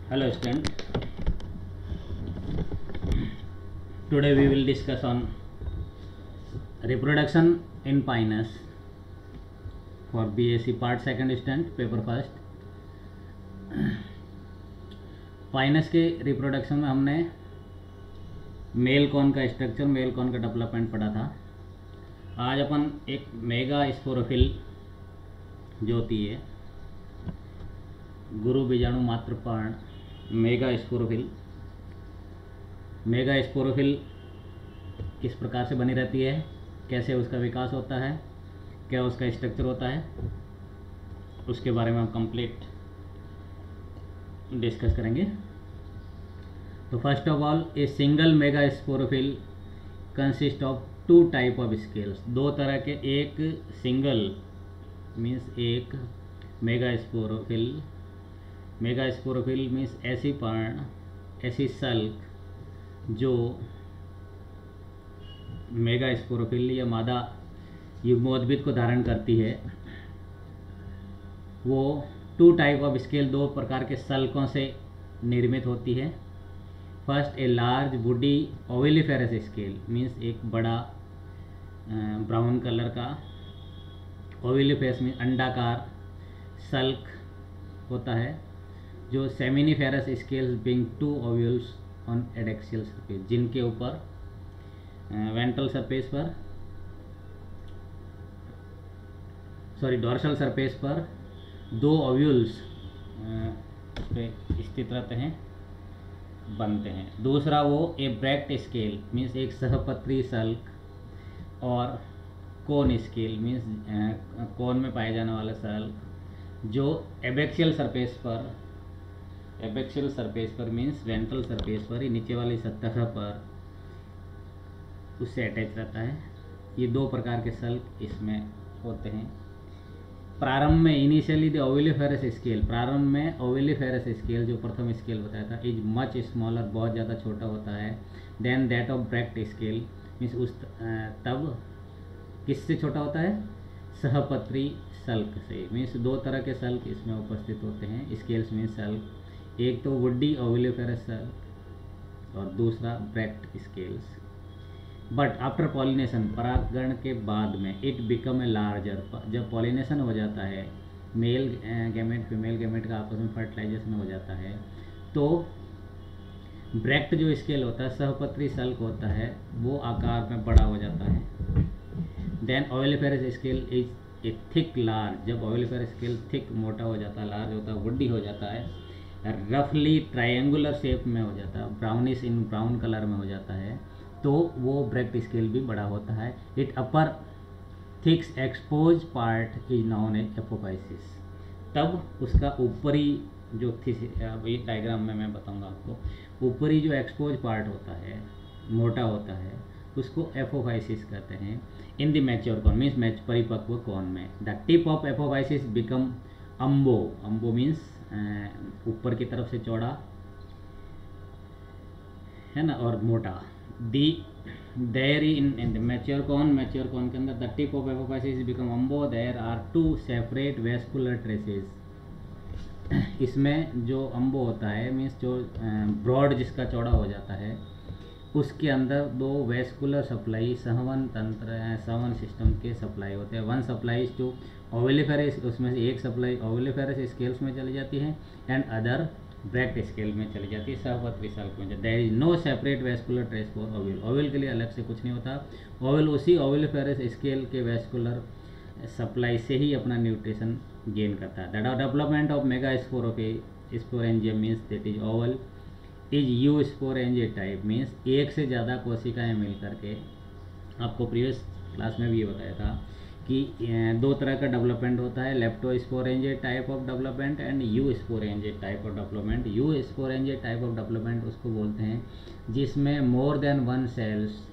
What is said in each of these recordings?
Hello student, today we will discuss on reproduction in Pinus for BSc part second student paper first. Pinus के reproduction में हमने mail cone का structure, mail cone का development पढ़ा था। आज अपन एक मेगा स्पोरोफिल जो होती है गुरु बीजाणु मात्र पर्ण मेगा स्पोरोफिल किस प्रकार से बनी रहती है, कैसे उसका विकास होता है, क्या उसका स्ट्रक्चर होता है, उसके बारे में हम कंप्लीट डिस्कस करेंगे। तो first of all a single megasporophyll consist of two type of scales. दो तरह के, एक सिंगल मीन्स एक मेगा स्पोरोफिल मीन्स ऐसी पर्ण, ऐसी सल्क जो मेगा स्पोरोफिल या मादा युग्मोद्भिद को धारण करती है। वो टू टाइप ऑफ स्केल, दो प्रकार के सल्कों से निर्मित होती है। First a large woody ovuliferous scale means एक बड़ा ब्राउन कलर का, ओविलिफेरस मीन्स अंडाकार सल्क होता है जो seminiferous scales bearing two ovules on adaxial surface, जिनके ऊपर वेंट्रल सरफेस पर डॉर्सल सरफेस पर दो ओव्यूल्स पे स्थित रहते हैं, बनते हैं। दूसरा वो ए ब्रैक्ट स्केल मीन्स एक सहपत्री सल्क, और कोन स्केल मीन्स कोन में पाए जाने वाला सल्क जो एबेक्सियल सरफेस पर मीन्स वेंट्रल सरफेस पर ही नीचे वाली सतह पर उससे अटैच रहता है। ये दो प्रकार के सल्क इसमें होते हैं। प्रारंभ में इनिशियली द ओविलिफेरस स्केल, प्रारंभ में ओविलिफेरस स्केल जो प्रथम स्केल बताया था, इज मच स्मॉलर, बहुत ज़्यादा छोटा होता है, then that of bract scale means उस तब किससे छोटा होता है, सहपत्री सल्क से। मीन्स दो तरह के सल्क इसमें उपस्थित होते हैं, स्केल्स मीन्स सल्क, एक तो वुडी ओविलिफेरस सल्क और दूसरा bract scales. But after pollination, परागण के बाद में, इट बिकम ए लार्जर, जब पॉलिनेशन हो जाता है, मेल गैमेट फीमेल गैमेट का आपस में फर्टिलाइजेशन हो जाता है, तो ब्रैक्ट जो स्केल होता है, सहपत्री सल्क होता है, वो आकार में बड़ा हो जाता है। Then ovuliferous scale is a thick large, जब ओविलिफेरस स्केल थिक मोटा हो जाता है, लार्ज होता है, वुडी हो जाता है, रफली ट्रायंगुलर शेप में हो जाता है, ब्राउनिश इन ब्राउन कलर में हो जाता है, तो वो ब्रैक्ट स्केल भी बड़ा होता है। It upper thicks expose part is known as apophysis, तब उसका ऊपरी जो ये डायग्राम में मैं बताऊंगा आपको, ऊपरी जो एक्सपोज पार्ट होता है, मोटा होता है, उसको एपोफाइसिस कहते हैं। In the mature cone means परिपक्व कॉर्न में, the tip of apophysis become umbo means ऊपर की तरफ से चौड़ा है ना, और मोटा। There in the mature cone के अंदर the tip of apophysis become umbo, there are two separate vascular traces. इसमें जो अम्बो होता है मीन्स जो ब्रॉड जिसका चौड़ा हो जाता है, उसके अंदर दो वेस्कुलर सप्लाई, संवन सिस्टम के सप्लाई होते हैं। वन सप्लाई टू ओविलिफेरस, उसमें से एक सप्लाई ओविलिफेरस स्केल्स में चली जाती है एंड अदर ब्रैक्ट स्केल में चली जाती है, सहपत्री सल्क में। There is no separate vascular trace for ovule, ovule के लिए अलग से कुछ नहीं होता। ओविल उसी ओविलिफेरस स्केल के वेस्कुलर सप्लाई से ही अपना न्यूट्रिशन गेन करता है। The development of megasporangium means that is ovule is eusporangia type means एक से ज़्यादा कोशिकाएं मिल करके, आपको प्रीवियस क्लास में भी ये बताया था कि दो तरह का डेवलपमेंट होता है, leptosporangia type of development and eusporangia type of development. Eusporangia type of development उसको बोलते हैं जिसमें more than one cells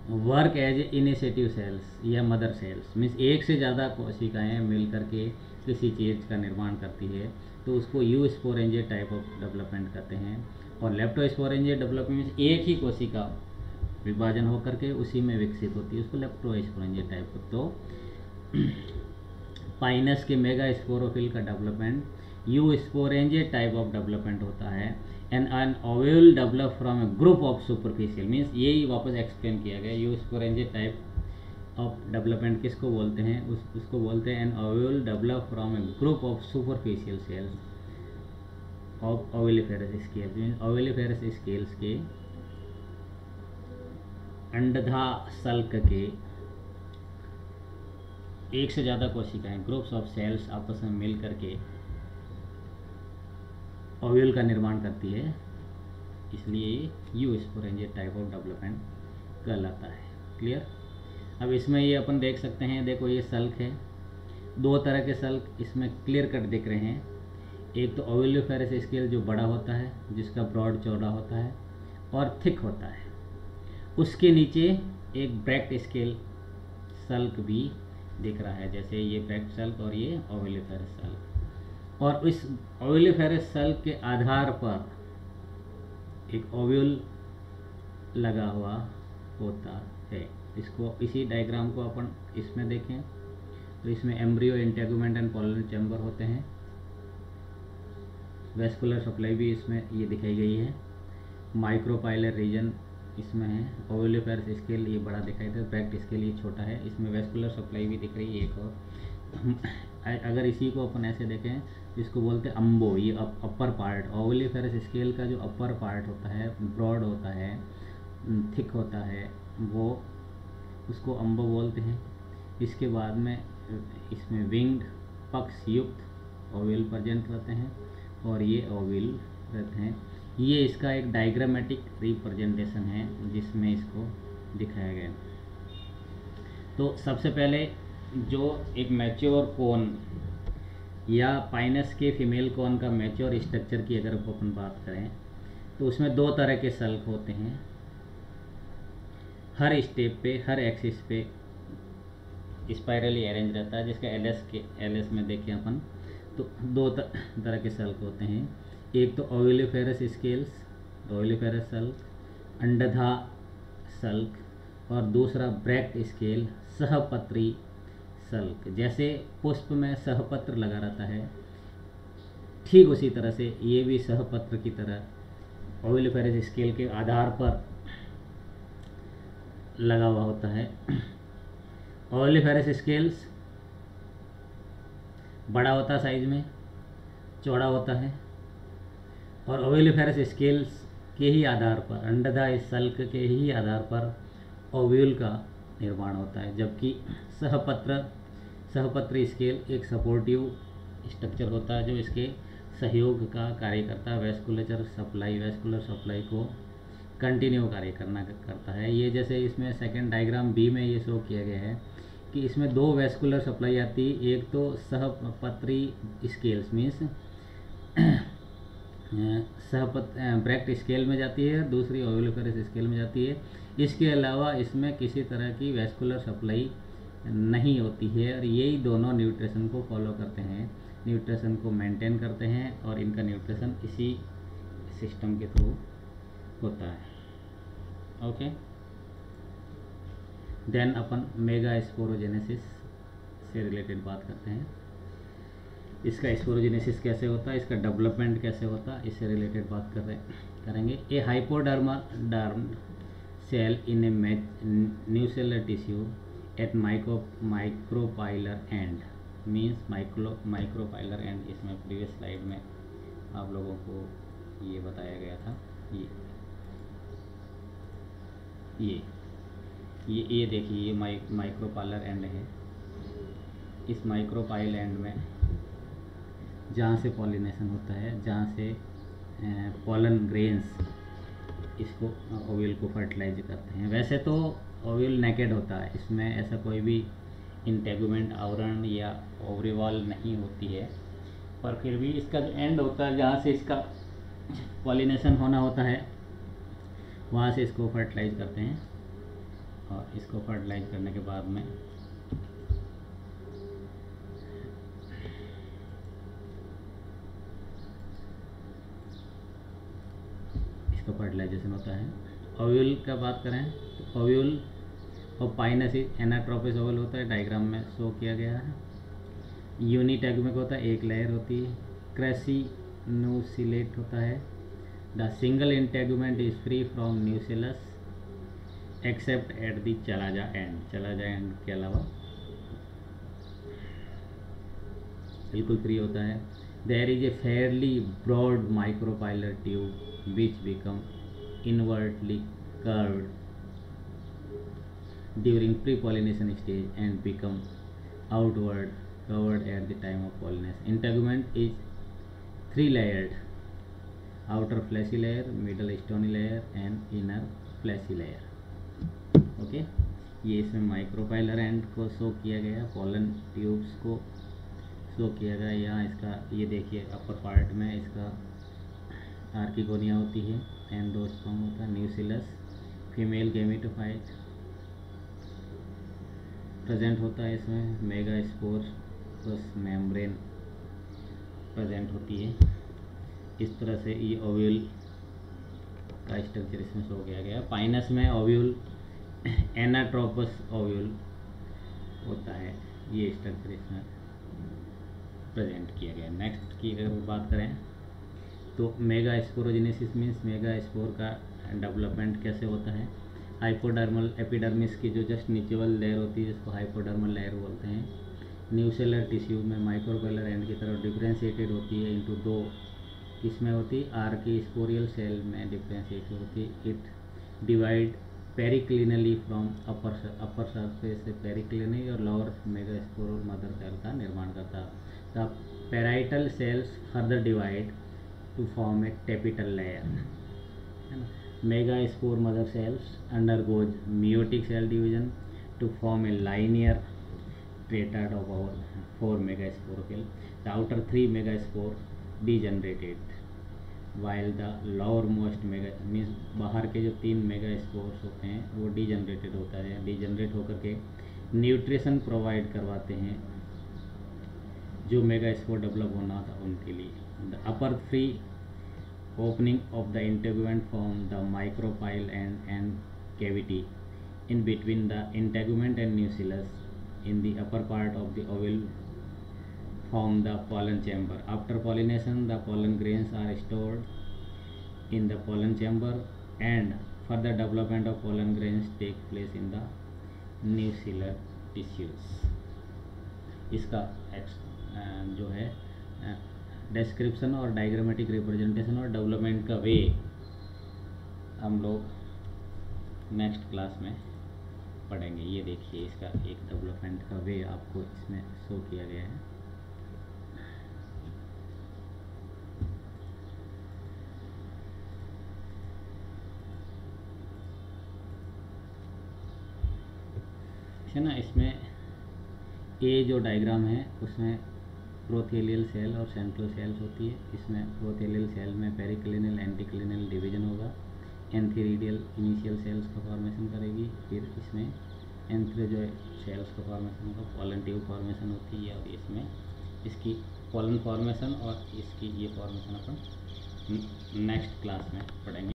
work as initiative cells या मदर सेल्स मीन्स एक से ज़्यादा कोशिकाएं मिल करके किसी चीज़ का निर्माण करती है, तो उसको you sporangia type of development कहते हैं। और लेप्टोस्पोरेंजिया डेवलपमेंट मीन्स एक ही कोशिका विभाजन होकर के उसी में विकसित होती है, उसको लेप्टोस्पोरेंजिया टाइप ऑफ। तो पाइनस के मेगा स्पोरोफिल का development eusporangiate type of development होता है। An ovule develop from a group of superficial, means यही वापस एक्सप्लेन किया गया। Eusporangiate type of development किसको बोलते हैं? उसको बोलते हैं an ovule develop from a group of superficial cells of ovuliferous scales, means ovuliferous scales के अंडधा सल्क के एक से ज़्यादा कोशिकाएं, ग्रुप्स ऑफ सेल्स आपस में मिल करके ओव्यूल का निर्माण करती है, इसलिए ये you sporangiate type of development कहलाता है। क्लियर? अब इसमें ये अपन देख सकते हैं, देखो ये सल्क है, दो तरह के सल्क इसमें क्लियर कट दिख रहे हैं। एक तो ओविलिफेरस स्केल जो बड़ा होता है, जिसका ब्रॉड चौड़ा होता है और थिक होता है, उसके नीचे एक ब्रैक्ट स्केल सल्क भी दिख रहा है, जैसे ये ब्रैक्ट सल्क और ये ओविलिफेरस सल्क। और इस ओविलिफेरस सल्क के आधार पर एक ओव्यूल लगा हुआ होता है। इसको, इसी डायग्राम को अपन इसमें देखें तो इसमें embryo, integument and pollen chamber होते हैं। वेस्कुलर सप्लाई भी इसमें ये दिखाई गई है। माइक्रोपाइलर रीजन इसमें है। ओविलिफेरस स्केल ये बड़ा दिखाई देता है, ब्रैक्ट स्केल ये छोटा है। इसमें वेस्कुलर सप्लाई भी दिख रही है एक और। अगर इसी को अपन ऐसे देखें, इसको बोलते हैं अम्बो, ये अपर पार्ट। ओविलिफेरस स्केल का जो अपर पार्ट होता है, ब्रॉड होता है, थिक होता है, वो उसको अम्बो बोलते हैं। इसके बाद में इसमें विंग्ड पक्ष युक्त ओव्यूल प्रेजेंट रहते हैं और ये ओव्यूल रहते हैं। ये इसका एक डायग्रामेटिक रिप्रेजेंटेशन है जिसमें इसको दिखाया गया। तो सबसे पहले जो एक मैच्योर कोन या पाइनस के फीमेल कोन का मैच्योर स्ट्रक्चर की अगर अपन बात करें तो उसमें दो तरह के सल्क होते हैं। हर स्टेप पे, हर एक्सिस पे स्पाइरली अरेंज रहता है, जिसका एलएस में देखें अपन तो दो तरह के सल्क होते हैं। एक तो ओविलिफेरस स्केल्स, ओविलिफेरस सल्क, अंडधा सल्क, और दूसरा ब्रैक्ट स्केल सहपत्री सल्क। जैसे पुष्प में सहपत्र लगा रहता है, ठीक उसी तरह से ये भी सहपत्र की तरह ओविलिफेरस स्केल के आधार पर लगा हुआ होता है। ओविलिफेरस स्केल्स बड़ा होता है, साइज में चौड़ा होता है, और ओविलिफेरस स्केल्स के ही आधार पर, अंडधा इस सल्क के ही आधार पर ओव्यूल का निर्माण होता है। जबकि सहपत्री स्केल एक सपोर्टिव स्ट्रक्चर होता है जो इसके सहयोग का कार्य करता है। वेस्कुलर सप्लाई को कंटिन्यू कार्य करता है। ये जैसे इसमें सेकंड डायग्राम बी में ये शो किया गया है कि इसमें दो वेस्कुलर सप्लाई आती है। एक तो सहपत्री स्केल्स मीन्स ब्रैक्ट स्केल में जाती है, दूसरी ओविलिफेरस स्केल में जाती है। इसके अलावा इसमें किसी तरह की वेस्कुलर सप्लाई नहीं होती है, और यही दोनों न्यूट्रिशन को फॉलो करते हैं, न्यूट्रिशन को मेंटेन करते हैं, और इनका न्यूट्रिशन इसी सिस्टम के थ्रू होता है। ओके, देन अपन मेगा स्पोरोजेनेसिस से रिलेटेड बात करते हैं। इसका स्पोरोजेनेसिस कैसे होता है, इसका डेवलपमेंट कैसे होता है, इससे रिलेटेड बात करेंगे। A hypoderm cell in a nucellar tissue at micropylar end, means micropylar end. इसमें प्रीवियस स्लाइड में आप लोगों को ये बताया गया था। ये देखिए, ये माइक्रोपाइलर एंड है। इस माइक्रोपाइल एंड में जहाँ से पॉलिनेशन होता है, जहाँ से पॉलन ग्रेन्स इसको ओव्यूल को फर्टिलाइज करते हैं। वैसे तो ओव्यूल नेकेड होता है, इसमें ऐसा कोई भी इंटेगुमेंट, आवरण या ओवरीवॉल नहीं होती है, पर फिर भी इसका जो एंड होता है जहाँ से इसका पॉलिनेशन होना होता है, वहाँ से इसको फर्टिलाइज करते हैं। और इसको फर्टिलाइज करने के बाद में इसका फर्टिलाइजेशन होता है। ओव्यूल का बात करें तो ओव्यूल और पाइनस एनाट्रोपिस ओव्यूल होता है, डायग्राम में शो किया गया है। यूनिटैगमिक होता है, एक लेयर होती है, क्रैसिनुसिलेट होता है। The single integument is free from nucellus except at the chalaza end, chalaza end के अलावा बिल्कुल फ्री होता है। There is a fairly broad micropylar tube which become inwardly curved during pre-pollination stage and become outward covered at the time of pollination. Integument is three layered: outer fleshy layer, middle stony layer and inner fleshy layer. Okay, ये इसमें micropylar and को show किया गया, pollen tubes को show किया गया। यहाँ इसका ये देखिए अपर पार्ट में इसका आर्किगोनिया होती है, एंडोस्पर्म होता है, न्यूसिलस, फीमेल गेमेटोफाइट प्रेजेंट होता है इसमें, मेगास्पोर प्लस मेम्ब्रेन प्रेजेंट होती है। इस तरह से ये ओव्यूल का स्ट्रक्चर इसमें शो किया गया। पाइनस में ओव्यूल एनाट्रोपस ओव्यूल होता है, ये स्ट्रक्चर इसमें प्रेजेंट किया गया। नेक्स्ट की अगर बात करें तो मेगास्पोरोजेनेसिस मीन्स मेगास्पोर का डेवलपमेंट कैसे होता है। हाइपोडर्मल एपिडर्मिस की जो जस्ट नीचे वाली लेयर होती है जिसको हाइपोडर्मल लेयर बोलते हैं, न्यूसेलर टिश्यू में माइक्रोपाइलर एंड की तरफ डिफ्रेंशिएटेड होती है इनटू दो, किसमें होती है, आर्किस्पोरियल सेल में डिफ्रेंशिएटेड होती है। It divide periclinally from upper surface से पेरिक्लिनली और लोअर मेगास्पोरल मदर सेल का निर्माण करता है। The parietal cells further divide to form a tapetal layer, है ना। Megaspore mother cells undergoes meiotic cell division to form a linear tetrad of our 4 megasporocle. The outer 3 megaspore degenerated while the lowermost means बाहर के जो 3 megaspores होते हैं वो degenerated होता है, डिजनरेट होकर के न्यूट्रिशन प्रोवाइड करवाते हैं जो मेगास्पोर डेवलप होना था उनके लिए। The upper 3 opening of the integument form the micropyle and cavity in between the integument and nucellus. In the upper part of the ovule form the pollen chamber. After pollination the pollen grains are stored in the pollen chamber and further development of pollen grains take place in the nucellar tissues. इसका जो है description और diagrammatic representation और development का वे हम लोग next class में पढ़ेंगे। ये देखिए इसका एक डेवलपमेंट का वे आपको इसमें शो किया गया है। है ना, इसमें ये जो डायग्राम है उसमें प्रोथेलियल सेल और सेंट्रल सेल्स होती है। इसमें प्रोथेलियल सेल में पेरिक्लिनल एंटीक्लिनल डिवीजन होगा, एंथीरिडियल इनिशियल सेल्स का फॉर्मेशन करेगी, फिर इसमें एंथ्रोजॉय सेल्स का फॉर्मेशन होगा, पॉलन ट्यूब फॉर्मेशन होती है और इसमें इसकी पॉलन फॉर्मेशन और इसकी ये फॉर्मेशन अपन नेक्स्ट क्लास में पढ़ेंगे।